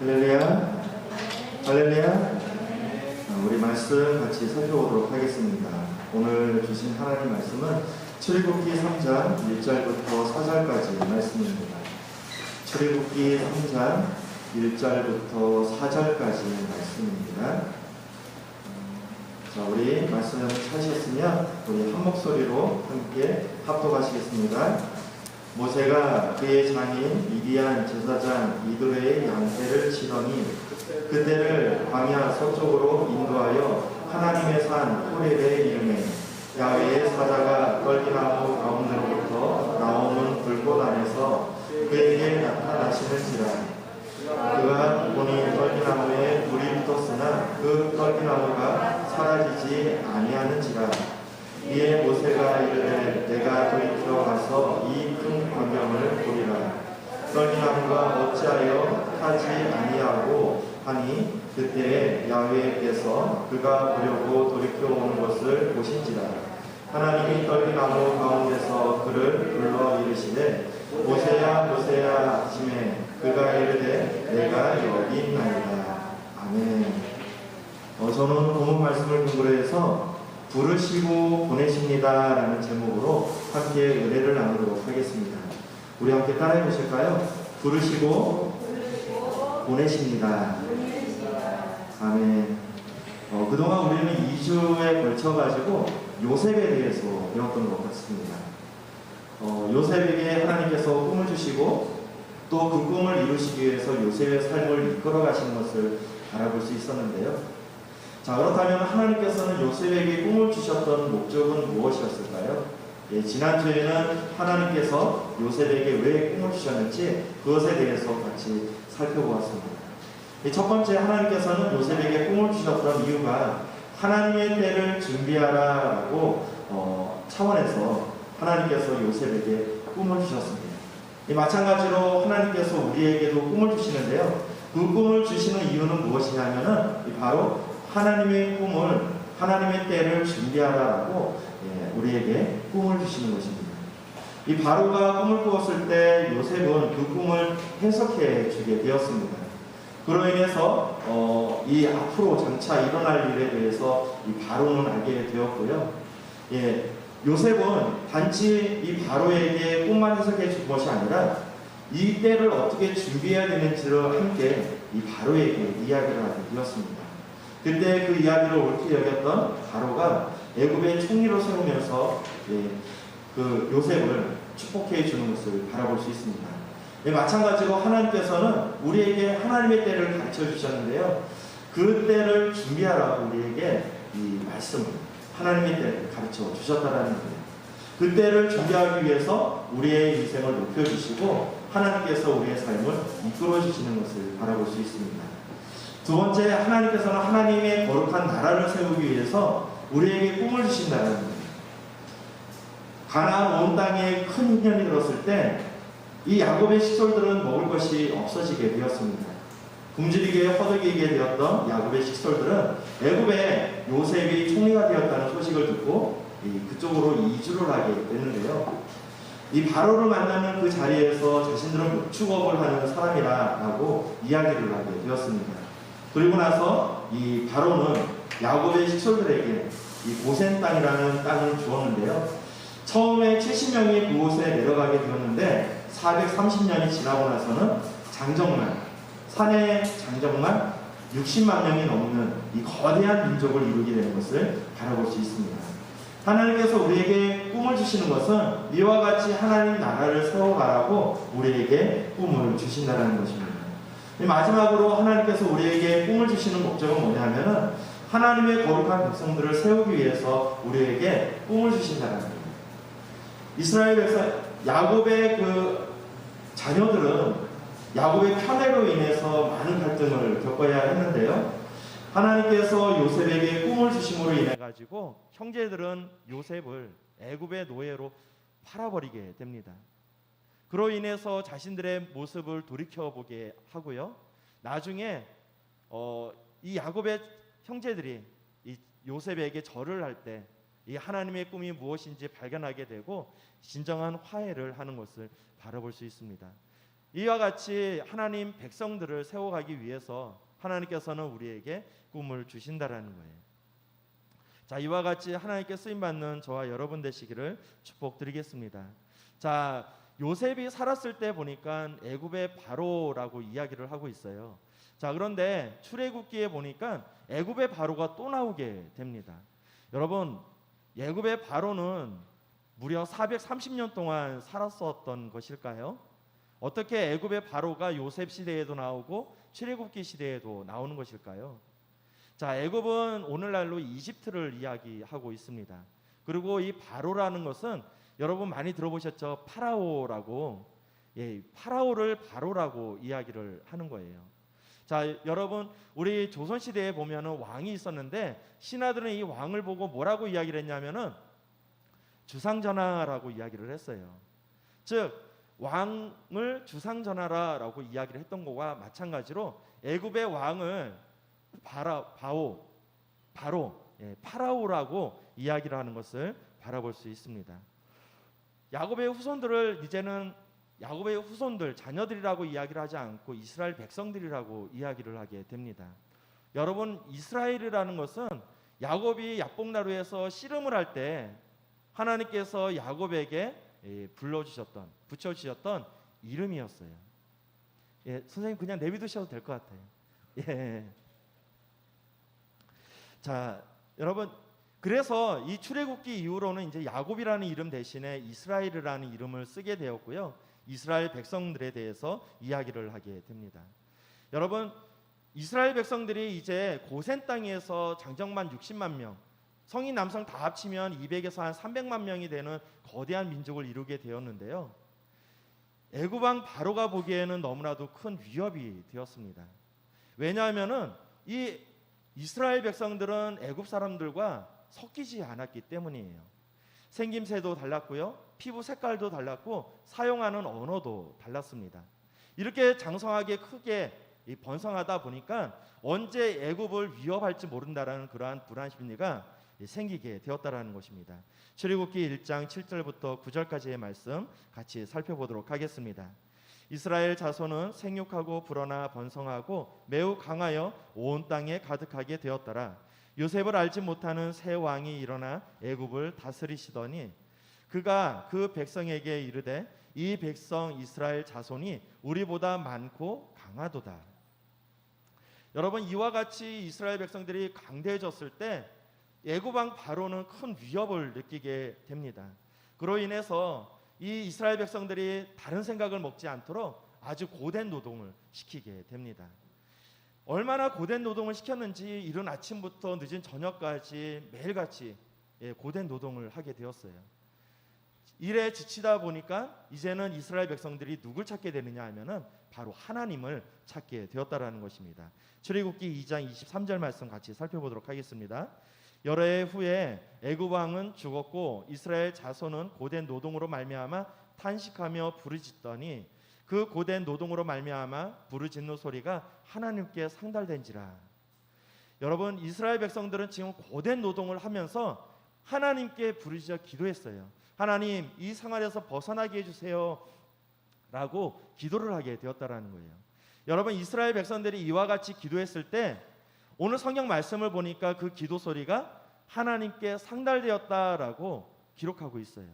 할렐루야, 할렐루야. 우리 말씀 같이 살펴보도록 하겠습니다. 오늘 주신 하나님 말씀은 출애굽기 3장 1절부터 4절까지 말씀입니다. 출애굽기 3장 1절부터 4절까지 말씀입니다. 자, 우리 말씀 찾으셨으면 우리 한 목소리로 함께 합독하시겠습니다. 모세가 그의 장인 미디안 제사장 이드로의 양떼를 치더니 그때를 광야 서쪽으로 인도하여 하나님의 산 호렙에 이르매 야훼의 사자가 떨기나무 가운데로부터 나오는 불꽃 안에서 그에게 나타나시는지라. 그가 보니 떨기나무에 불이 붙었으나 그 떨기나무가 사라지지 아니하는지라. 이에 모세가 이르되 내가 돌이켜 가서 이 큰 광경을 보리라. 떨기나무가 어찌하여 타지 아니하고 하니 그때에 야훼께서 그가 보려고 돌이켜 오는 것을 보신지라. 하나님이 떨기나무 가운데서 그를 불러 이르시되 모세야 모세야 하시매 그가 이르되 내가 여기 있나이다. 아멘. 저는 본문 말씀을 근거로 해서 부르시고 보내십니다 라는 제목으로 함께 은혜를 나누도록 하겠습니다. 우리 함께 따라해 보실까요? 부르시고 보내십니다. 아멘. 그동안 우리는 2주에 걸쳐가지고 요셉에 대해서 배웠던 것 같습니다. 요셉에게 하나님께서 꿈을 주시고 또 그 꿈을 이루시기 위해서 요셉의 삶을 이끌어 가시는 것을 바라볼 수 있었는데요. 자, 그렇다면 하나님께서는 요셉에게 꿈을 주셨던 목적은 무엇이었을까요? 지난주에는 하나님께서 요셉에게 왜 꿈을 주셨는지 그것에 대해서 같이 살펴보았습니다. 첫 번째, 하나님께서는 요셉에게 꿈을 주셨던 이유가 하나님의 때를 준비하라라고 차원에서 하나님께서 요셉에게 꿈을 주셨습니다. 마찬가지로 하나님께서 우리에게도 꿈을 주시는데요. 그 꿈을 주시는 이유는 무엇이냐면은 바로 하나님의 꿈을, 하나님의 때를 준비하라라고 우리에게 꿈을 주시는 것입니다. 이 바로가 꿈을 꾸었을 때 요셉은 그 꿈을 해석해 주게 되었습니다. 그로 인해서 이 앞으로 장차 일어날 일에 대해서 이 바로는 알게 되었고요. 요셉은 단지 이 바로에게 꿈만 해석해 준 것이 아니라 이 때를 어떻게 준비해야 되는지를 함께 이 바로에게 이야기를 하게 되었습니다. 그때 그 이야기를 옳게 여겼던 바로가 애굽의 총리로 세우면서 그 요셉을 축복해 주는 것을 바라볼 수 있습니다. 마찬가지로 하나님께서는 우리에게 하나님의 때를 가르쳐 주셨는데요. 그 때를 준비하라고 우리에게 이 말씀을, 하나님의 때를 가르쳐 주셨다라는 거예요. 그 때를 준비하기 위해서 우리의 인생을 높여주시고 하나님께서 우리의 삶을 이끌어 주시는 것을 바라볼 수 있습니다. 두 번째, 하나님께서는 하나님의 거룩한 나라를 세우기 위해서 우리에게 꿈을 주신다는 거예요. 가나안 온 땅에 큰 흉년이 들었을 때 이 야곱의 식솔들은 먹을 것이 없어지게 되었습니다. 굶주리게 허덕이게 되었던 야곱의 식솔들은 애굽에 요셉이 총리가 되었다는 소식을 듣고 그쪽으로 이주를 하게 됐는데요. 이 바로를 만나는 그 자리에서 자신들은 목축업을 하는 사람이라고 이야기를 하게 되었습니다. 그리고 나서 이 바로는 야곱의 식솔들에게 이 고센 땅이라는 땅을 주었는데요. 처음에 70명이 그곳에 내려가게 되었는데 430년이 지나고 나서는 장정만, 산의 장정만 60만 명이 넘는 이 거대한 민족을 이루게 되는 것을 바라볼 수 있습니다. 하나님께서 우리에게 꿈을 주시는 것은 이와 같이 하나님 나라를 세워가라고 우리에게 꿈을 주신다는 것입니다. 마지막으로 하나님께서 우리에게 꿈을 주시는 목적은 뭐냐면은 하나님의 거룩한 백성들을 세우기 위해서 우리에게 꿈을 주신다는 겁니다. 이스라엘 백성, 야곱의 그 자녀들은 야곱의 편애로 인해서 많은 갈등을 겪어야 했는데요. 하나님께서 요셉에게 꿈을 주심으로 인해 가지고 형제들은 요셉을 애굽의 노예로 팔아버리게 됩니다. 그로 인해서 자신들의 모습을 돌이켜보게 하고요. 나중에 이 야곱의 형제들이 이 요셉에게 절을 할 때 이 하나님의 꿈이 무엇인지 발견하게 되고 진정한 화해를 하는 것을 바라볼 수 있습니다. 이와 같이 하나님 백성들을 세워가기 위해서 하나님께서는 우리에게 꿈을 주신다라는 거예요. 자, 이와 같이 하나님께 쓰임받는 저와 여러분 되시기를 축복드리겠습니다. 자, 요셉이 살았을 때 보니까 애굽의 바로라고 이야기를 하고 있어요. 자, 그런데 출애굽기에 보니까 애굽의 바로가 또 나오게 됩니다. 여러분, 애굽의 바로는 무려 430년 동안 살았었던 것일까요? 어떻게 애굽의 바로가 요셉 시대에도 나오고 출애굽기 시대에도 나오는 것일까요? 자, 애굽은 오늘날로 이집트를 이야기하고 있습니다. 그리고 이 바로라는 것은 여러분 많이 들어보셨죠? 파라오라고. 예, 파라오를 바로라고 이야기를 하는 거예요. 자, 여러분, 우리 조선 시대에 보면은 왕이 있었는데 신하들은 이 왕을 보고 뭐라고 이야기를 했냐면은 주상전하라고 이야기를 했어요. 즉 왕을 주상전하라라고 이야기를 했던 것과 마찬가지로 애굽의 왕을 파라오라고 이야기를 하는 것을 바라볼 수 있습니다. 야곱의 후손들을 이제는 야곱의 후손들, 자녀들이라고 이야기를 하지 않고 이스라엘 백성들이라고 이야기를 하게 됩니다. 여러분, 이스라엘이라는 것은 야곱이 야복나루에서 씨름을 할 때 하나님께서 야곱에게 붙여주셨던 이름이었어요. 예, 선생님 그냥 내비두셔도 될 것 같아요. 예. 자, 여러분, 그래서 이 출애굽기 이후로는 이제 야곱이라는 이름 대신에 이스라엘이라는 이름을 쓰게 되었고요. 이스라엘 백성들에 대해서 이야기를 하게 됩니다. 여러분, 이스라엘 백성들이 이제 고센 땅에서 장정만 60만 명, 성인 남성 다 합치면 200에서 한 300만 명이 되는 거대한 민족을 이루게 되었는데요. 애굽 왕 바로가 보기에는 너무나도 큰 위협이 되었습니다. 왜냐하면은 이 이스라엘 백성들은 애굽 사람들과 섞이지 않았기 때문이에요. 생김새도 달랐고요, 피부 색깔도 달랐고 사용하는 언어도 달랐습니다. 이렇게 장성하게 크게 번성하다 보니까 언제 애굽을 위협할지 모른다라는 그러한 불안 심리가 생기게 되었다라는 것입니다. 출애굽기 1장 7절부터 9절까지의 말씀 같이 살펴보도록 하겠습니다. 이스라엘 자손은 생육하고 불어나 번성하고 매우 강하여 온 땅에 가득하게 되었더라. 요셉을 알지 못하는 새 왕이 일어나 애굽을 다스리시더니 그가 그 백성에게 이르되 이 백성 이스라엘 자손이 우리보다 많고 강하도다. 여러분, 이와 같이 이스라엘 백성들이 강대해졌을 때 애굽 왕 바로는 큰 위협을 느끼게 됩니다. 그로 인해서 이 이스라엘 백성들이 다른 생각을 먹지 않도록 아주 고된 노동을 시키게 됩니다. 얼마나 고된 노동을 시켰는지 이른 아침부터 늦은 저녁까지 매일같이 고된 노동을 하게 되었어요. 일에 지치다 보니까 이제는 이스라엘 백성들이 누굴 찾게 되느냐 하면은 바로 하나님을 찾게 되었다라는 것입니다. 출애굽기 2장 23절 말씀 같이 살펴보도록 하겠습니다. 여러 해 후에 애굽 왕은 죽었고 이스라엘 자손은 고된 노동으로 말미암아 탄식하며 부르짖더니 그 고된 노동으로 말미암아 부르짖는 소리가 하나님께 상달된지라. 여러분, 이스라엘 백성들은 지금 고된 노동을 하면서 하나님께 부르짖어 기도했어요. 하나님, 이 생활에서 벗어나게 해주세요 라고 기도를 하게 되었다라는 거예요. 여러분, 이스라엘 백성들이 이와 같이 기도했을 때 오늘 성경 말씀을 보니까 그 기도 소리가 하나님께 상달되었다라고 기록하고 있어요.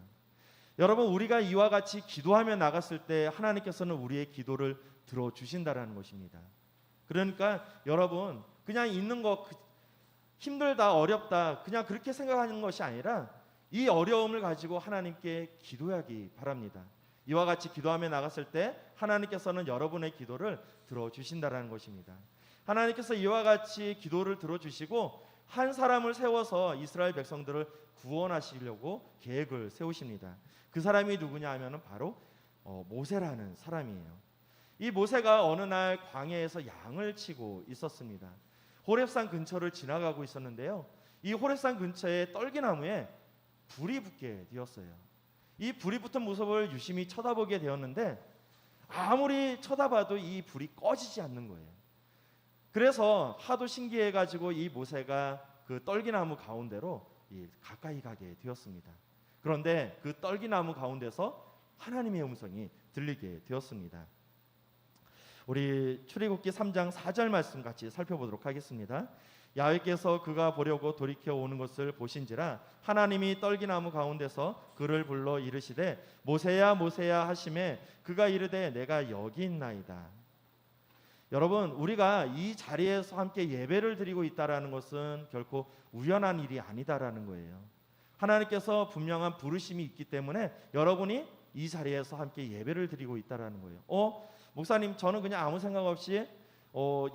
여러분, 우리가 이와 같이 기도하며 나갔을 때 하나님께서는 우리의 기도를 들어주신다라는 것입니다. 그러니까 여러분, 그냥 있는 거 힘들다, 어렵다 그냥 그렇게 생각하는 것이 아니라 이 어려움을 가지고 하나님께 기도하기 바랍니다. 이와 같이 기도하며 나갔을 때 하나님께서는 여러분의 기도를 들어주신다라는 것입니다. 하나님께서 이와 같이 기도를 들어주시고 한 사람을 세워서 이스라엘 백성들을 구원하시려고 계획을 세우십니다. 그 사람이 누구냐 하면 바로 모세라는 사람이에요. 이 모세가 어느 날 광야에서 양을 치고 있었습니다. 호렙산 근처를 지나가고 있었는데요, 이 호렙산 근처에 떨기나무에 불이 붙게 되었어요. 이 불이 붙은 모습을 유심히 쳐다보게 되었는데 아무리 쳐다봐도 이 불이 꺼지지 않는 거예요. 그래서 하도 신기해가지고 이 모세가 그 떨기나무 가운데로 가까이 가게 되었습니다. 그런데 그 떨기나무 가운데서 하나님의 음성이 들리게 되었습니다. 우리 출애굽기 3장 4절 말씀 같이 살펴보도록 하겠습니다. 야훼께서 그가 보려고 돌이켜 오는 것을 보신지라 하나님이 떨기나무 가운데서 그를 불러 이르시되 모세야 모세야 하시매 그가 이르되 내가 여기 있나이다. 여러분, 우리가 이 자리에서 함께 예배를 드리고 있다라는 것은 결코 우연한 일이 아니다라는 거예요. 하나님께서 분명한 부르심이 있기 때문에 여러분이 이 자리에서 함께 예배를 드리고 있다라는 거예요. 목사님, 저는 그냥 아무 생각 없이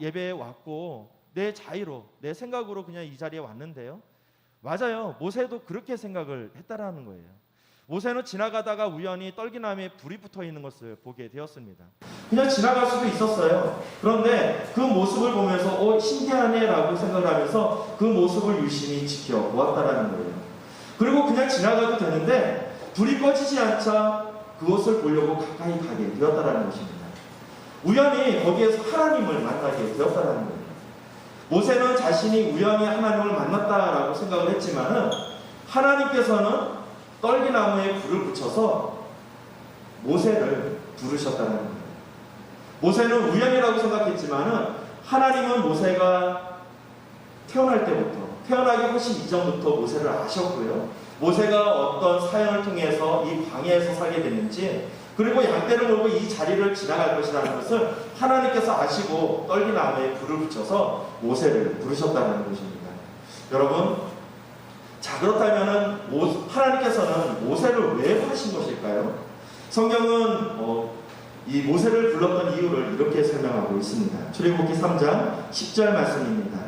예배에 왔고 내 자유로, 내 생각으로 그냥 이 자리에 왔는데요. 맞아요. 모세도 그렇게 생각을 했다라는 거예요. 모세는 지나가다가 우연히 떨기나무에 불이 붙어 있는 것을 보게 되었습니다. 그냥 지나갈 수도 있었어요. 그런데 그 모습을 보면서 신기하네 라고 생각을 하면서 그 모습을 유심히 지켜보았다라는 거예요. 그리고 그냥 지나가도 되는데 불이 꺼지지 않자 그것을 보려고 가까이 가게 되었다라는 것입니다. 우연히 거기에서 하나님을 만나게 되었다라는 거예요. 모세는 자신이 우연히 하나님을 만났다라고 생각을 했지만은 하나님께서는 떨기나무에 불을 붙여서 모세를 부르셨다는 거예요. 모세는 우연이라고 생각했지만은 하나님은 모세가 태어날 때부터, 태어나기 훨씬 이전부터 모세를 아셨고요. 모세가 어떤 사연을 통해서 이 광야에서 살게 됐는지, 그리고 양떼를 몰고 이 자리를 지나갈 것이라는 것을 하나님께서 아시고 떨기나무에 불을 붙여서 모세를 부르셨다는 것입니다. 여러분, 자, 그렇다면 하나님께서는 모세를 왜 부르신 것일까요? 성경은 이 모세를 불렀던 이유를 이렇게 설명하고 있습니다. 출애굽기 3장 10절 말씀입니다.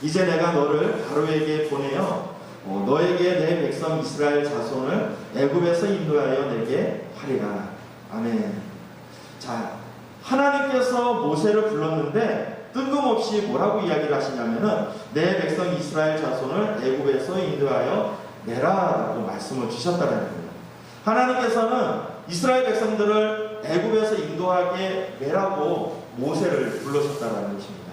이제 내가 너를 바로에게 보내어 너에게 내 백성 이스라엘 자손을 애굽에서 인도하여 내게 하리라. 아멘. 자, 하나님께서 모세를 불렀는데 뜬금없이 뭐라고 이야기를 하시냐면은 내 백성 이스라엘 자손을 애굽에서 인도하여 내라라고 말씀을 주셨다는 거예요. 하나님께서는 이스라엘 백성들을 애굽에서 인도하게 내라고 모세를 불러셨다는 것입니다.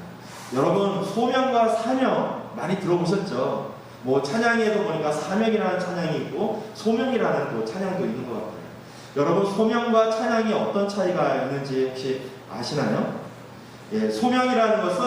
여러분, 소명과 사명 많이 들어보셨죠? 찬양에도 보니까 사명이라는 찬양이 있고 소명이라는 또 찬양도 있는 것 같아요. 여러분, 소명과 찬양이 어떤 차이가 있는지 혹시 아시나요? 소명이라는 것은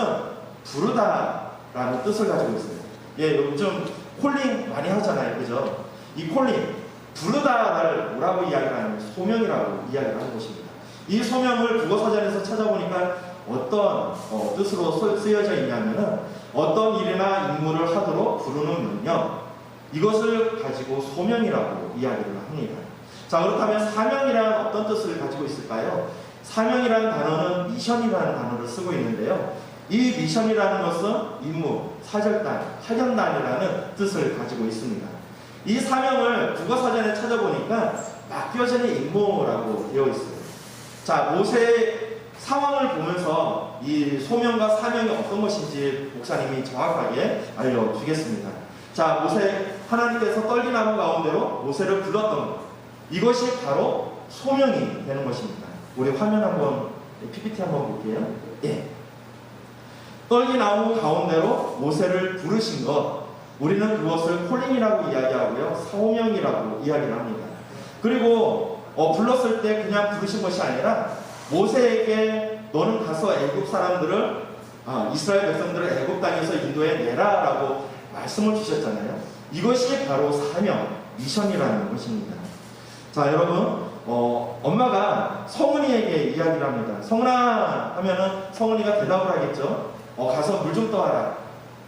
부르다라는 뜻을 가지고 있어요. 요즘 콜링 많이 하잖아요. 그죠? 이 콜링, 부르다를 뭐라고 이야기를 하냐면 소명이라고 이야기를 하는 것입니다. 이 소명을 국어사전에서 찾아보니까 어떤 뜻으로 쓰여져 있냐면은 어떤 일이나 임무를 하도록 부르는 능력, 이것을 가지고 소명이라고 이야기를 합니다. 자, 그렇다면 사명이란 어떤 뜻을 가지고 있을까요? 사명이라는 단어는 미션이라는 단어를 쓰고 있는데요. 이 미션이라는 것은 임무, 사절단, 파견단이라는 뜻을 가지고 있습니다. 이 사명을 국어사전에 찾아보니까 맡겨진 임무라고 되어 있어요. 자, 모세의 상황을 보면서 이 소명과 사명이 어떤 것인지 목사님이 정확하게 알려주겠습니다. 자, 모세, 하나님께서 떨기나무 가운데로 모세를 불렀던 것, 이것이 바로 소명이 되는 것입니다. 우리 화면 한번, PPT 한번 볼게요. 떨기나무 가운데로 모세를 부르신 것, 우리는 그것을 콜링이라고 이야기하고요, 소명이라고 이야기를 합니다. 그리고 불렀을 때 그냥 부르신 것이 아니라 모세에게 너는 가서 애굽 사람들을 이스라엘 백성들을 애굽 땅에서 인도해 내라라고 말씀을 주셨잖아요. 이것이 바로 사명, 미션이라는 것입니다. 자, 여러분, 엄마가 성은이에게 이야기를 합니다. 성은아 하면은 성은이가 대답을 하겠죠. 가서 물 좀 떠와라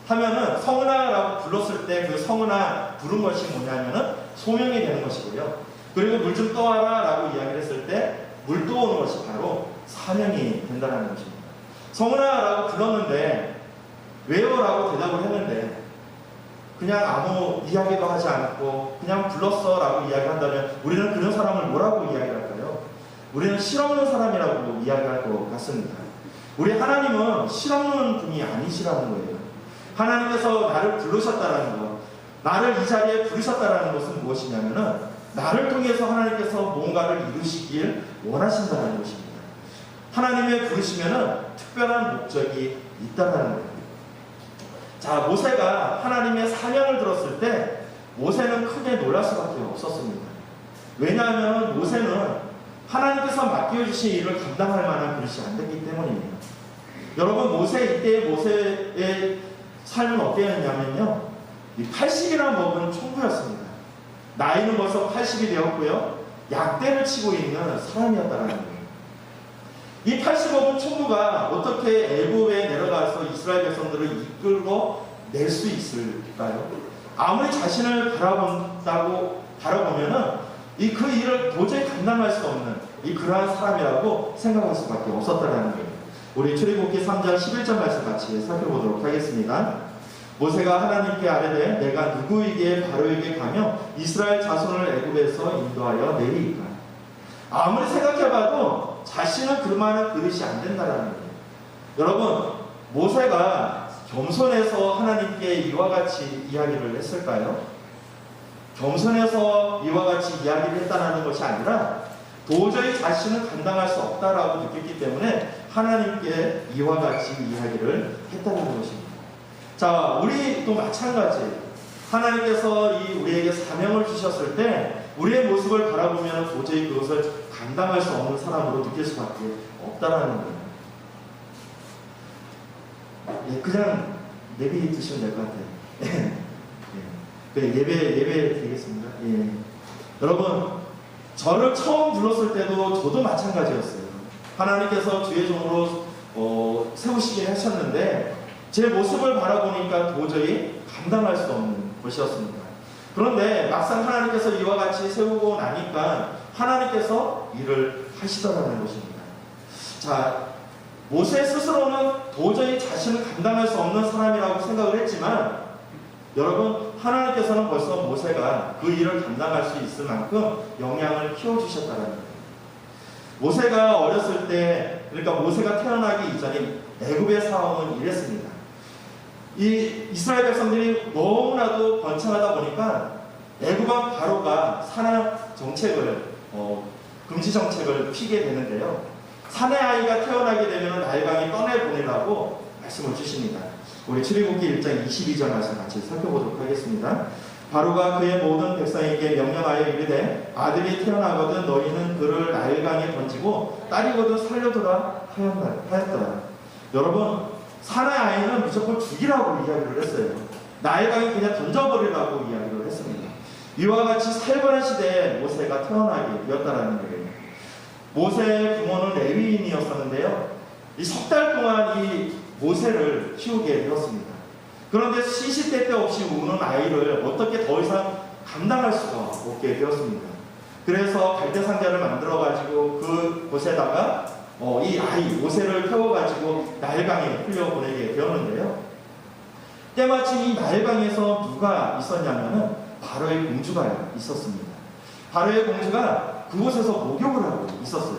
하면은 성은아라고 불렀을 때 그 성은아 부른 것이 뭐냐면은 소명이 되는 것이고요. 그리고 물 좀 떠와라 라고 이야기를 했을 때 물 떠오는 것이 바로 사명이 된다는 것입니다. 성은아라고 불렀는데 왜요? 라고 대답을 했는데 그냥 아무 이야기도 하지 않고 그냥 불렀어 라고 이야기한다면 우리는 그런 사람을 뭐라고 이야기할까요? 우리는 실없는 사람이라고 이야기할 것 같습니다. 우리 하나님은 실없는 분이 아니시라는 거예요. 하나님께서 나를 부르셨다라는 것, 나를 이 자리에 부르셨다라는 것은 무엇이냐면은 나를 통해서 하나님께서 뭔가를 이루시길 원하신다는 것입니다. 하나님의 부르시면은 특별한 목적이 있다는 거예요. 자, 모세가 하나님의 사명을 들었을 때 모세는 크게 놀랄 수밖에 없었습니다. 왜냐하면 모세는 하나님께서 맡겨주신 일을 감당할 만한 그릇이 안 됐기 때문입니다. 여러분, 이때의 모세의 삶은 어땠냐면요, 이 80이라는 법은 총부였습니다. 나이는 벌써 80이 되었고요, 약대를 치고 있는 사람이었다는 거예요. 이 80억은 총부가 어떻게 애굽에 내려가서 이스라엘 백성들을 이끌고 낼 수 있을까요? 아무리 자신을 바라보면은 그 일을 도저히 감당할 수 없는 그러한 사람이라고 생각할 수밖에 없었다는 거예요. 우리 출애굽기 3장 11절 말씀 같이 살펴보도록 하겠습니다. 모세가 하나님께 아뢰되 내가 누구에게 바로에게 가며 이스라엘 자손을 애굽에서 인도하여 내리이까. 아무리 생각해봐도 자신은 그만한 그릇이 안 된다는 거예요. 여러분, 모세가 겸손해서 하나님께 이와 같이 이야기를 했을까요? 겸손해서 이와 같이 이야기를 했다는 것이 아니라 도저히 자신은 감당할 수 없다라고 느꼈기 때문에 하나님께 이와 같이 이야기를 했다는 것입니다. 자, 우리도 마찬가지. 하나님께서 우리에게 사명을 주셨을 때 우리의 모습을 바라보면 도저히 그것을 감당할 수 없는 사람으로 느낄 수밖에 없다라는 거예요. 예, 그냥 내비 드시면 될 것 같아요. 예, 예배 드리겠습니다. 예. 여러분, 저를 처음 불렀을 때도 저도 마찬가지였어요. 하나님께서 주의 종으로 세우시긴 하셨는데 제 모습을 바라보니까 도저히 감당할 수 없는 것이었습니다. 그런데 막상 하나님께서 이와 같이 세우고 나니까 하나님께서 일을 하시더라는 것입니다. 자, 모세 스스로는 도저히 자신을 감당할 수 없는 사람이라고 생각을 했지만 여러분, 하나님께서는 벌써 모세가 그 일을 감당할 수 있을 만큼 영향을 키워주셨다는 거예요. 모세가 어렸을 때, 그러니까 모세가 태어나기 이전에 애굽의 상황은 이랬습니다. 이 이스라엘 백성들이 너무나도 번창하다 보니까 애굽 왕 바로가 산악 정책을 금지 정책을 피게 되는데요. 사내 아이가 태어나게 되면 나일강에 떠내보내라고 말씀을 주십니다. 우리 출애굽기 1장 22절 말씀 같이 살펴보도록 하겠습니다. 바로가 그의 모든 백성에게 명령하여 이르되 아들이 태어나거든 너희는 그를 나일강에 던지고 딸이거든 살려두라 하였더라. 여러분, 사내 아이는 무조건 죽이라고 이야기를 했어요. 나일강에 그냥 던져버리라고 이야기를 했습니다. 이와 같이 살벌한 시대에 모세가 태어나게 되었다는 거예요. 모세의 부모는 레위인이었었는데요. 이 석 달 동안 이 모세를 키우게 되었습니다. 그런데 시시때때 없이 우는 아이를 어떻게 더 이상 감당할 수가 없게 되었습니다. 그래서 갈대 상자를 만들어 가지고 그 곳에다가 이 아이 모세를 태워 가지고 나일강에 흘려보내게 되었는데요. 때마침 이 나일강에서 누가 있었냐면은 바로의 공주가 있었습니다. 바로의 공주가 그곳에서 목욕을 하고 있었어요.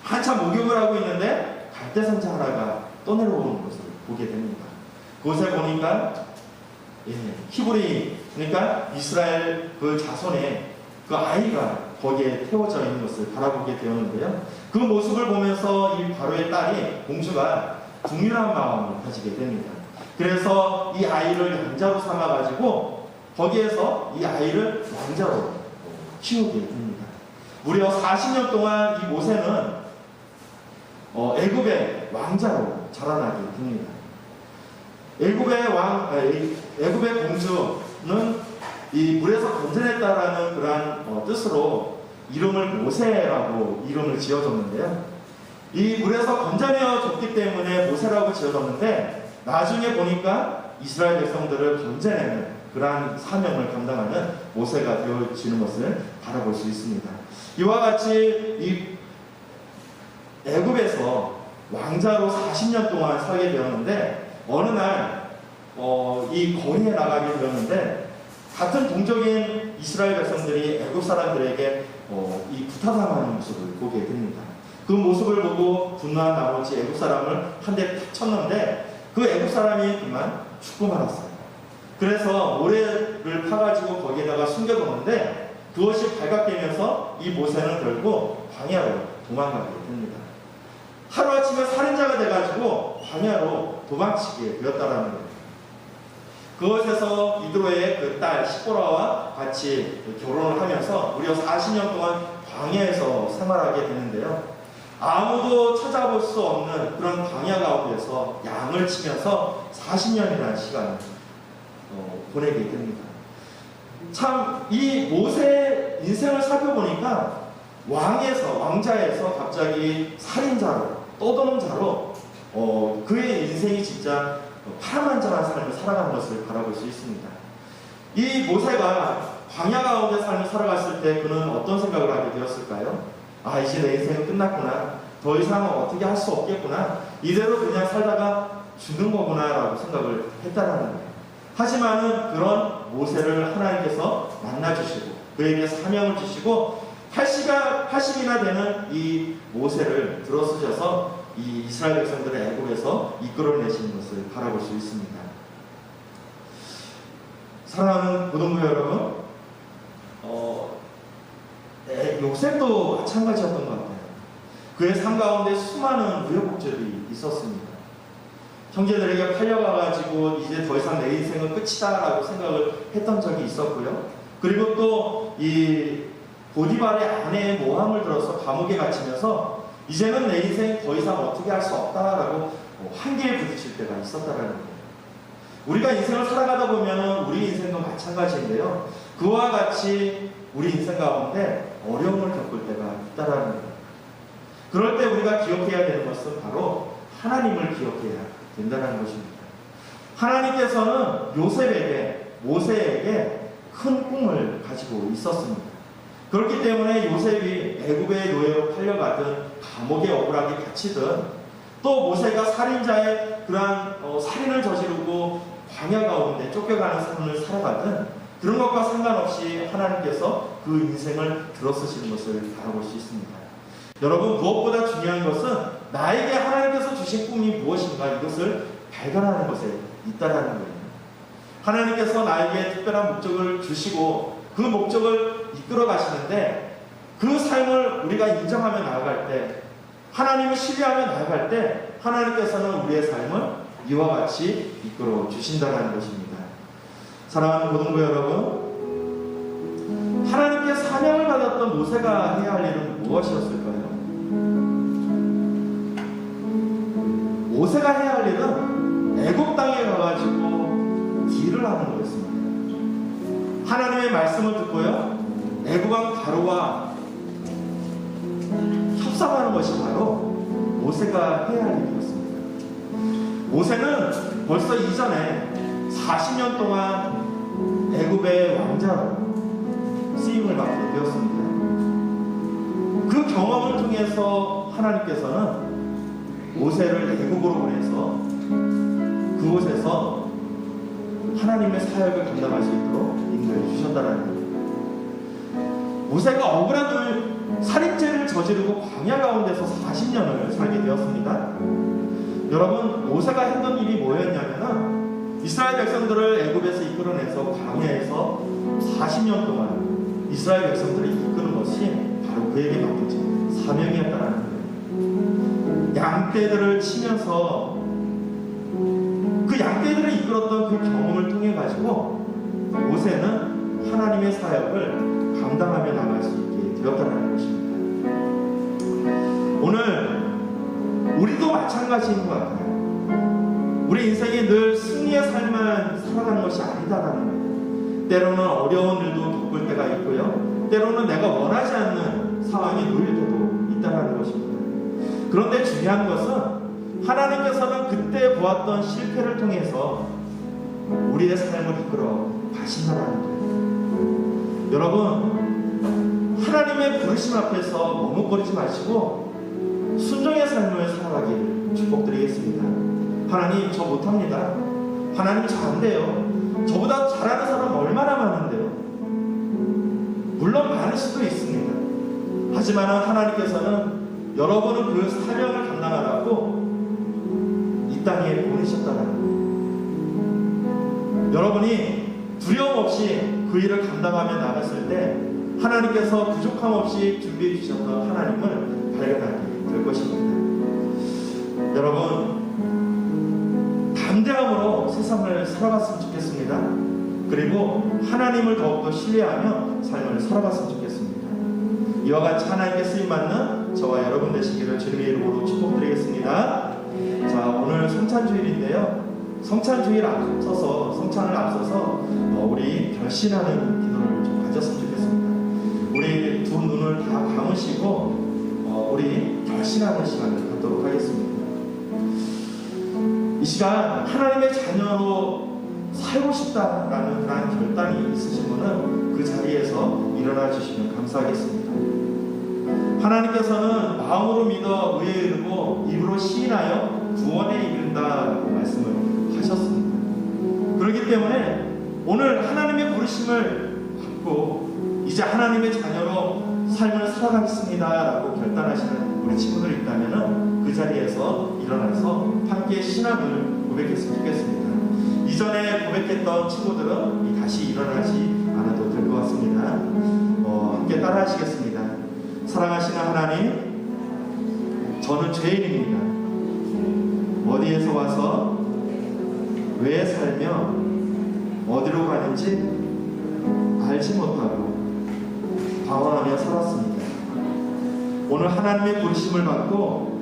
한참 목욕을 하고 있는데 갈대 상자 하나가 떠내려오는 것을 보게 됩니다. 그곳에 보니까 히브리, 그러니까 이스라엘 그 자손의 그 아이가 거기에 태워져 있는 것을 바라보게 되었는데요. 그 모습을 보면서 이 바로의 딸이 공주가 궁휼한 마음을 가지게 됩니다. 그래서 이 아이를 양자로 삼아가지고 거기에서 이 아이를 왕자로 키우게 됩니다. 무려 40년 동안 이 모세는 애굽의 왕자로 자라나게 됩니다. 애굽의 공주는 이 물에서 건져냈다라는 그러한 뜻으로 이름을 모세라고 이름을 지어줬는데요. 이 물에서 건져내어줬기 때문에 모세라고 지어줬는데 나중에 보니까 이스라엘 백성들을 건져내는 그러한 사명을 감당하는 모세가 되어지는 것을 바라볼 수 있습니다. 이와 같이 이 애굽에서 왕자로 40년 동안 살게 되었는데 어느 날 이 거리에 나가게 되었는데 같은 동족인 이스라엘 백성들이 애굽 사람들에게 이 구타당하는 모습을 보게 됩니다. 그 모습을 보고 분노한 나머지 애굽 사람을 한 대 쳤는데 그 애굽 사람이 그만 죽고 말았어요. 그래서 모래를 파가지고 거기에다가 숨겨뒀는데 그것이 발각되면서 이 모세는 결국 광야로 도망가게 됩니다. 하루아침에 살인자가 돼가지고 광야로 도망치게 되었다라는 거예요. 그것에서 이드로의 그 딸 시보라와 같이 결혼을 하면서 무려 40년 동안 광야에서 생활하게 되는데요. 아무도 찾아볼 수 없는 그런 광야 가운데서 양을 치면서 40년이라는 시간을 보내게 됩니다. 참 이 모세의 인생을 살펴보니까 왕자에서 갑자기 살인자로, 떠도는 자로 그의 인생이 진짜 파란만장한 삶을 살아가는 것을 바라볼 수 있습니다. 이 모세가 광야 가운데 삶을 살아갔을 때 그는 어떤 생각을 하게 되었을까요? 아, 이제 내 인생은 끝났구나. 더 이상 어떻게 할 수 없겠구나. 이대로 그냥 살다가 죽는 거구나 라고 생각을 했다라는 거예요. 하지만은 그런 모세를 하나님께서 만나주시고 그에게 사명을 주시고 80이나 되는 이 모세를 들어쓰셔서 이 이스라엘 백성들을 애굽에서 이끌어내시는 것을 바라볼 수 있습니다. 사랑하는 고등부 여러분, 요셉도 마찬가지였던 것 같아요. 그의 삶 가운데 수많은 우여곡절이 있었습니다. 형제들에게 팔려가가지고 이제 더 이상 내 인생은 끝이다라고 생각을 했던 적이 있었고요. 그리고 또 이 보디발의 아내의 모함을 들어서 감옥에 갇히면서 이제는 내 인생 더 이상 어떻게 할 수 없다라고 한계에 부딪힐 때가 있었다라는 거예요. 우리가 인생을 살아가다 보면 우리 인생도 마찬가지인데요. 그와 같이 우리 인생 가운데 어려움을 겪을 때가 있다라는 거예요. 그럴 때 우리가 기억해야 되는 것은 바로 하나님을 기억해야 된다는 것입니다. 하나님께서는 모세에게 큰 꿈을 가지고 있었습니다. 그렇기 때문에 요셉이 애굽의 노예로 팔려가든 감옥에 억울하게 갇히든 또 모세가 살인자의 그러한 살인을 저지르고 광야 가운데 쫓겨가는 삶을 살아가든 그런 것과 상관없이 하나님께서 그 인생을 들어쓰시는 것을 바라볼 수 있습니다. 여러분, 무엇보다 중요한 것은 나에게 하나님께서 주신 꿈이 무엇인가 이것을 발견하는 것에 있다라는 거예요. 하나님께서 나에게 특별한 목적을 주시고 그 목적을 이끌어 가시는데 그 삶을 우리가 인정하며 나아갈 때, 하나님을 신뢰하며 나아갈 때 하나님께서는 우리의 삶을 이와 같이 이끌어 주신다는 것입니다. 사랑하는 고등부 여러분, 하나님께 사명을 받았던 모세가 해야 할 일은 무엇이었을까요? 모세가 해야 할 일은 애굽 땅에 가가지고 딜을 하는 거였습니다. 하나님의 말씀을 듣고요, 애굽 왕 바로와 협상하는 것이 바로 모세가 해야 할 일이었습니다. 모세는 벌써 이전에 40년 동안 애굽의 왕자로 쓰임을 받게 되었습니다. 그 경험을 통해서 하나님께서는 모세를 애굽으로 보내서 그곳에서 하나님의 사역을 감당할 수 있도록 인도해 주셨다는 거예요. 모세가 억울한 살인죄를 저지르고 광야 가운데서 40년을 살게 되었습니다. 여러분, 모세가 했던 일이 뭐였냐면 이스라엘 백성들을 애굽에서 이끌어내서 광야에서 40년 동안 이스라엘 백성들을 이끄는 것이 바로 그에게 맡겨진 사명이었다는 거예요. 양떼들을 치면서 그 양떼들을 이끌었던 그 경험을 통해 가지고 모세는 하나님의 사역을 감당하며 나갈 수 있게 되었다는 것입니다. 오늘 우리도 마찬가지인 것 같아요. 우리 인생이 늘 승리의 삶만 살아가는 것이 아니다라는 거예요. 때로는 어려운 일도 겪을 때가 있고요, 때로는 내가 원하지 않는 상황이 놓일 때도 있다는 것입니다. 그런데 중요한 것은 하나님께서는 그때 보았던 실패를 통해서 우리의 삶을 이끌어 가신다는 거예요. 여러분, 하나님의 부르심 앞에서 머뭇거리지 마시고 순종의 삶을 살아가기를 축복드리겠습니다. 하나님, 저 못합니다. 하나님, 저 안 돼요. 저보다 잘하는 사람 얼마나 많은데요. 물론 많을 수도 있습니다. 하지만 하나님께서는 여러분은 그 사명을 감당하라고 이 땅에 보내셨다는 거예요. 여러분이 두려움 없이 그 일을 감당하며 나갔을 때 하나님께서 부족함 없이 준비해 주셨던 하나님을 발견하게 될 것입니다. 여러분, 담대함으로 세상을 살아갔으면 좋겠습니다. 그리고 하나님을 더욱더 신뢰하며 삶을 살아갔으면 좋겠습니다. 이와 같이 하나님께 쓰임받는 저와 여러분 되시기를 주님의 이름으로 축복드리겠습니다. 자, 오늘 성찬주일인데요. 성찬주일 앞서서, 성찬을 앞서서 우리 결신하는 기도를 좀 가졌으면 좋겠습니다. 우리 두 눈을 다 감으시고 우리 결신하는 시간을 갖도록 하겠습니다. 이 시간 하나님의 자녀로 살고 싶다라는 그런 결단이 있으신 분은 그 자리에서 일어나 주시면 감사하겠습니다. 하나님께서는 마음으로 믿어 의에 이르고 입으로 시인하여 구원에 이른다라고 말씀을 하셨습니다. 그렇기 때문에 오늘 하나님의 부르심을 받고 이제 하나님의 자녀로 삶을 살아가겠습니다라고 결단하시는 우리 친구들이 있다면 그 자리에서 일어나서 함께 신앙을 고백했으면 좋겠습니다. 이전에 고백했던 친구들은 다시 일어나지 않아도 될 것 같습니다. 함께 따라 하시겠습니다. 사랑하시는 하나님, 저는 죄인입니다. 어디에서 와서 왜 살며 어디로 가는지 알지 못하고 방황하며 살았습니다. 오늘 하나님의 부르심을 받고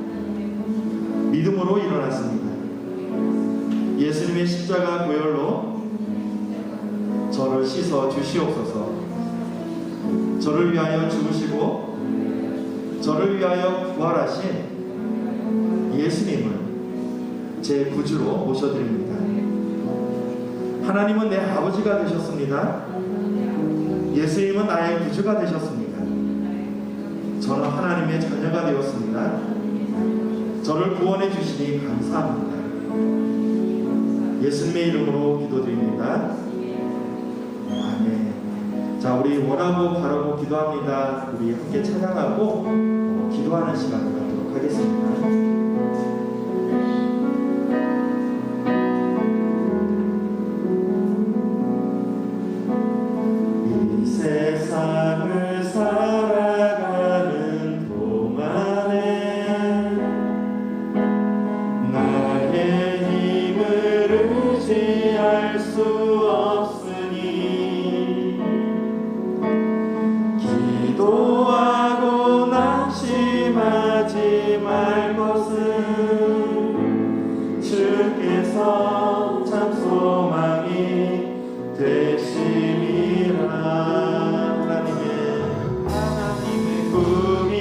믿음으로 일어났습니다. 예수님의 십자가 보혈로 저를 씻어 주시옵소서. 저를 위하여 죽으시고 저를 위하여 부활하신 예수님을 제 구주로 모셔드립니다. 하나님은 내 아버지가 되셨습니다. 예수님은 나의 구주가 되셨습니다. 저는 하나님의 자녀가 되었습니다. 저를 구원해 주시니 감사합니다. 예수님의 이름으로 기도드립니다. 아멘. 자, 우리 원하고 바라고 기도합니다. 우리 함께 찬양하고 기도하는 시간을 갖도록 하겠습니다. 이 세상을 살아가는 동안에 나의 힘을 의지할 수 없으니 기도하고 낙심하지 말 것은 주께서 참 소망이 되심이라. 하나님의 꿈이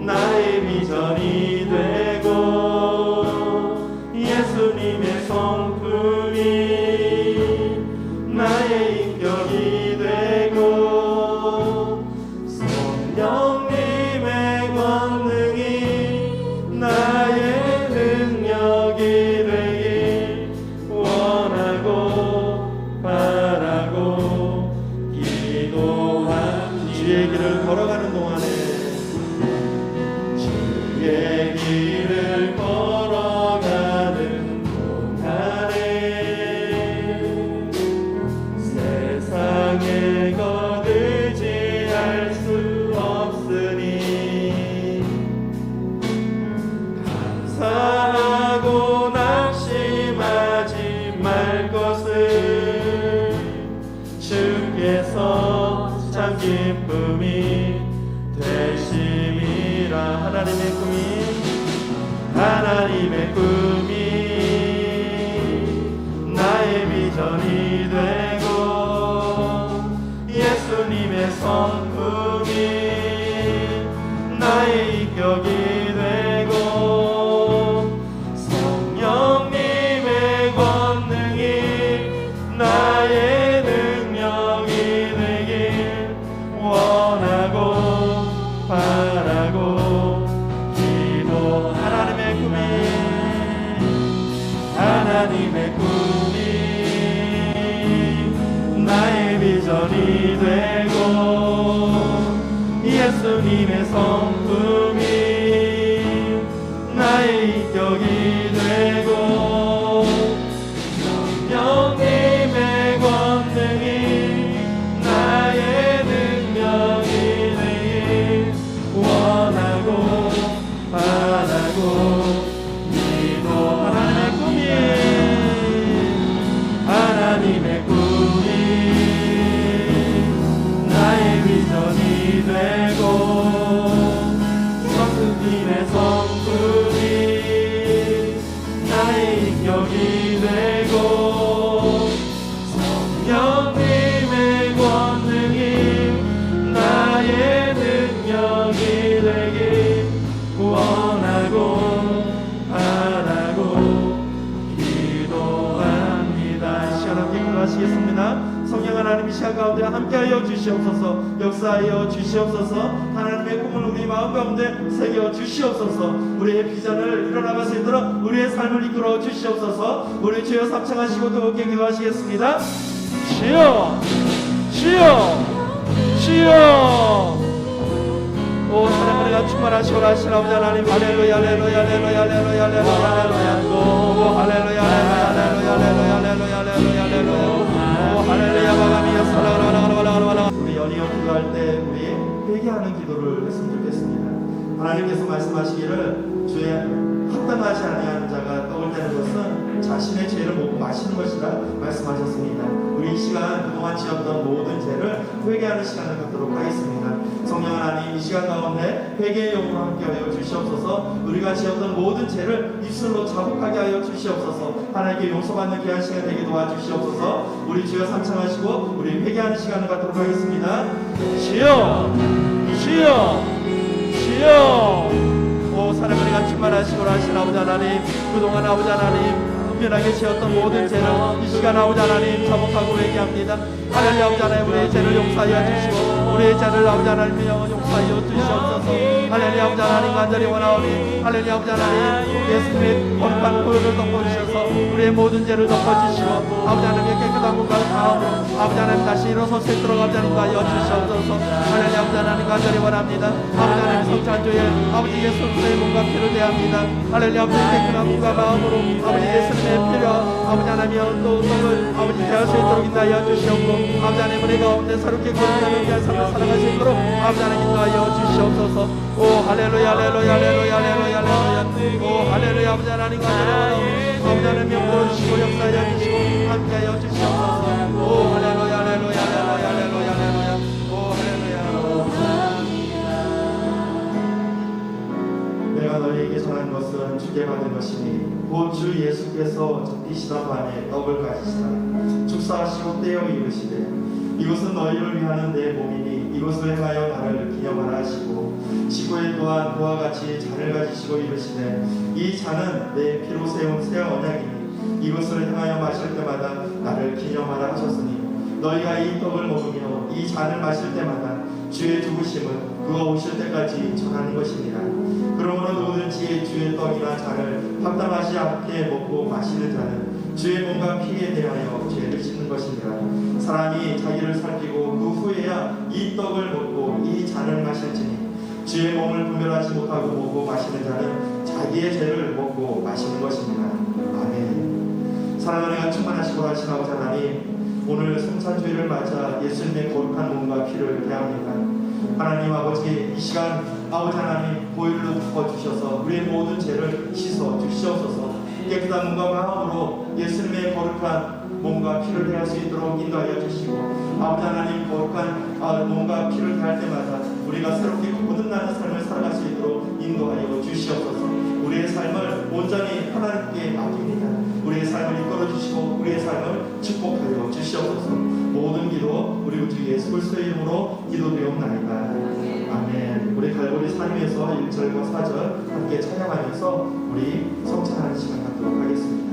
나의 비전이 되고 예수님의 성품이 나의 인격이 되고 성령님의 권능이 나의 능력이 되길 원하고 바라고 기도합니다. 주의 길을 걸어가는 동안에 주의 길을 걸어가는 동안에 세상에 거두지할 수 없으니 감사하고 낙심하지 말 것을 주께서 참 기쁨이 되심이라. 하나님의 꿈이 나의 비전이 되고 예수님의 성품이 나의 인격이 되고 성령님의 권능이 나의 능력이 되길 원하고 바라고 기도. 하나님의 꿈이 나의 비전이 되고 예수님의 성품이 나의 인격이 되고 성령님의 권능이 나의 능력이 되길 원하고 바라고 기도. 하나님의 꿈이 나의 비전 하고자 함께하여 주시옵소서. 역사하여 주시옵소서. 하나님의 꿈을 우리 마음 가운데 새겨 주시옵소서. 우리의 비전을 이뤄나갈 수 있도록 우리의 삶을 이끌어 주시옵소서. 우리 주여 삼창하시고 더욱게 기도하시겠습니다. 주여 주여 주여. 오 사랑을 내가 충만하시고 하신 아버지 하나님, 할렐루야 할렐루야 할렐루야 할렐루야 할렐루야 할렐루야. 오 할렐루야 할렐루야 할렐루야 할렐루야 할렐루야 할렐루야. 오 할렐루야 마감이여 살아가라. 우리 연이어 기도할 때 우리 회개하는 기도를 했으면 좋겠습니다. 하나님께서 말씀하시기를 주의 합당하지 아니하는 자가 떡을 떼는 것은 자신의 죄를 먹고 마시는 것이라 말씀하셨습니다. 우리 이 시간 그동안 지었던 모든 죄를 회개하는 시간을 갖도록 하겠습니다. 성령 하나님, 이 시간 가운데 회개의 영으로 함께하여 주시옵소서. 우리가 지었던 모든 죄를 입술로 자복하게 하여 주시옵소서. 하나님께 용서받는 귀한 시간 되게 도와주시옵소서. 우리 주여 삼창하시고 우리 회개하는 시간을 갖도록 하겠습니다. 주여 주여 주여. 오 사랑을 내가 충만하시고 하신 아버지 하나님, 그동안 아버지 하나님 은밀하게 지었던 모든 죄를 이 시간 아버지 하나님 자복하고 회개합니다. 할렐루야. 아버지 하나님, 우리의 죄를 용서하여 주시고 우리의 죄를 아버지 하나님 용서하여 주시옵소서. 할렐루야. 아버지 하나님 간절히 원하오니 할렐루야. 아버지 하나님 예수님의 거룩한 보혈을 덮어주셔서 우리의 모든 죄를 덮어주시고 아버지 하나님의 깨끗한 몸과 마음으로 아버지 하나님 다시 일어서 새 들어가지 않는 하여 주시옵소서. 할렐루야. 아버지 하나님 간절히 원합니다. 아버지 하나님 성찬주에 아버지 예수 그리스도의 몸과 피를 대합니다. 할렐루야. 아버지 깨끗한 몸과 마음으로 아버지 예수님의 피로 아버지 하나님의 또 떡을 아버지 대할 수 있도록 인도하여 주시옵고 아버지 하나님 은혜 가운데 새롭게 거듭나는 귀한 삶을 살아갈 수 있도록 아버지 하나님 인도하여 주시옵소서. 오 할렐루야 할렐루야 할렐루야 할렐루야 할렐루야. 오 할렐루야. 아버지 하나님 간절히 원하오니 아버지 하나님 명도를 주시고 역사하여 주시고 함께하여 주시옵소서. 오 할렐루야 할렐루야 할렐루야 할렐루야 할렐루야. 오 할렐루야. 내가 너희에게 전한 것은 주께 받은 것이니 곧 주 예수께서 잡히시던 밤에 떡을 가지시다 축사하시고 떼어 이르시되 이것은 너희를 위하는 내 몸이니 이것을 행하여 나를 기념하라 하시고 지구에 또한 그와 같이 잔을 가지시고 이르시되 이 잔은 내 피로 세운 새 언약이니 이것을 행하여 마실 때마다 나를 기념하라 하셨으니 너희가 이 떡을 먹으며 이 잔을 마실 때마다 주의 죽으심은 그가 오실 때까지 전하는 것이니라. 그러므로 누구든지 주의 떡이나 잔을 합당하지 않게 먹고 마시는 자는 주의 몸과 피에 대하여 죄를 짓는 것이니라. 사람이 자기를 살피고 그 후에야 이 떡을 먹고 이 잔을 마실지니 주의 몸을 분별하지 못하고 먹고 마시는 자는 자기의 죄를 먹고 마시는 것이니라. 아멘. 사랑하는 하나님, 충만하시고 하신 아버지 하나님, 오늘 성찬주의를 맞아 예수님의 거룩한 몸과 피를 대합니다. 하나님 아버지, 이 시간 아버지 하나님 보혈로 덮어주셔서 우리의 모든 죄를 씻어 주시옵소서. 깨끗한 몸과 마음으로 예수님의 거룩한 몸과 피를 대할 수 있도록 인도하여 주시고 아버지 하나님 거룩한 몸과 피를 대할 때마다 우리가 새롭게 거듭나는 삶을 살아갈 수 있도록 인도하여 주시옵소서. 우리의 삶을 온전히 하나님께 맡깁니다. 우리의 삶을 이끌어 주시고 우리의 삶을 축복하여 주시옵소서. 모든 기도 우리 주 예수 그리스도의 이름으로 기도드리옵나이다. 아멘. 우리 갈보리 산위에서 1절과 4절 함께 찬양하면서 우리 성찬하는 시간 갖도록 하겠습니다.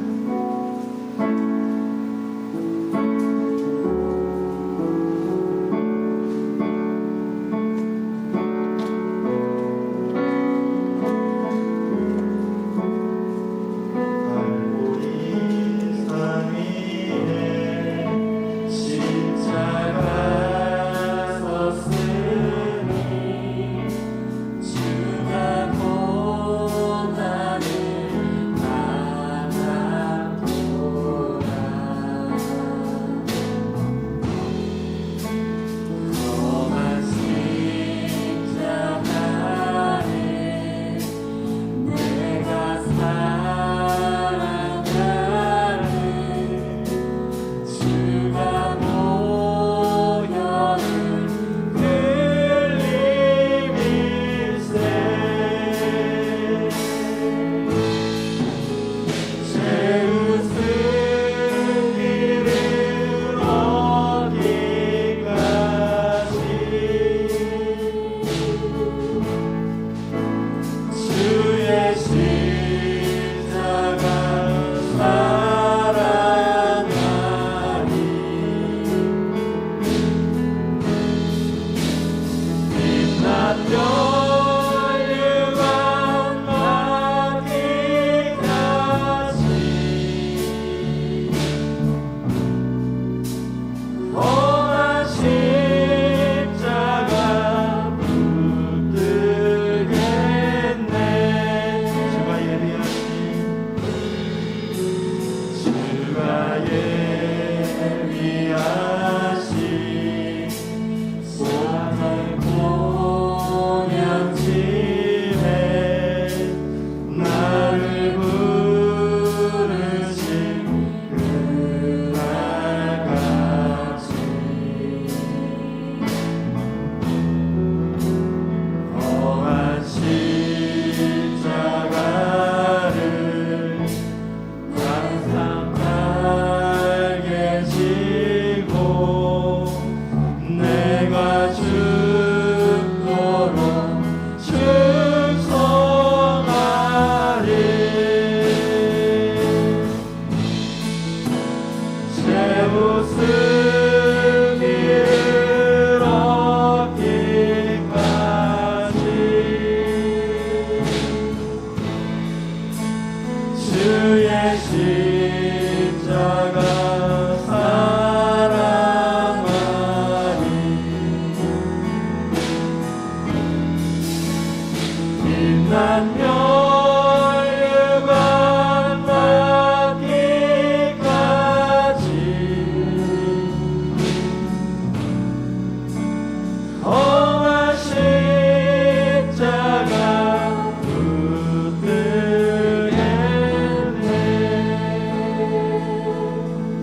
주가 고난을 십자가 사랑하니 빛난 멸류관 받기까지 험한 십자가 붙들겠네.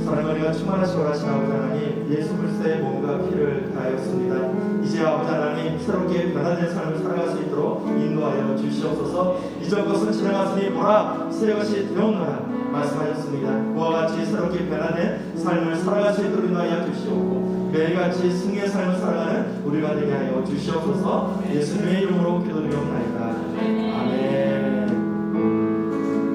사랑하는 우리가 충만하시고 하신 아버지 하나님, 예수 그리스도의 몸과 피를 다하였습니다. 이제 아버지 하나님, 새롭게 변화된 삶을 살아갈 수 있도록 인도하여 주시옵소서. 이전 것은 지나갔으니 보라 새 것이 되었노라 말씀하셨습니다. 그와 같이 새롭게 변화된 삶을 살아갈 수 있도록 인도하여 주시옵고 매일같이 승리의 삶을 살아가는 우리가 되게 하여 주시옵소서. 예수님의 이름으로 기도드리옵나이다.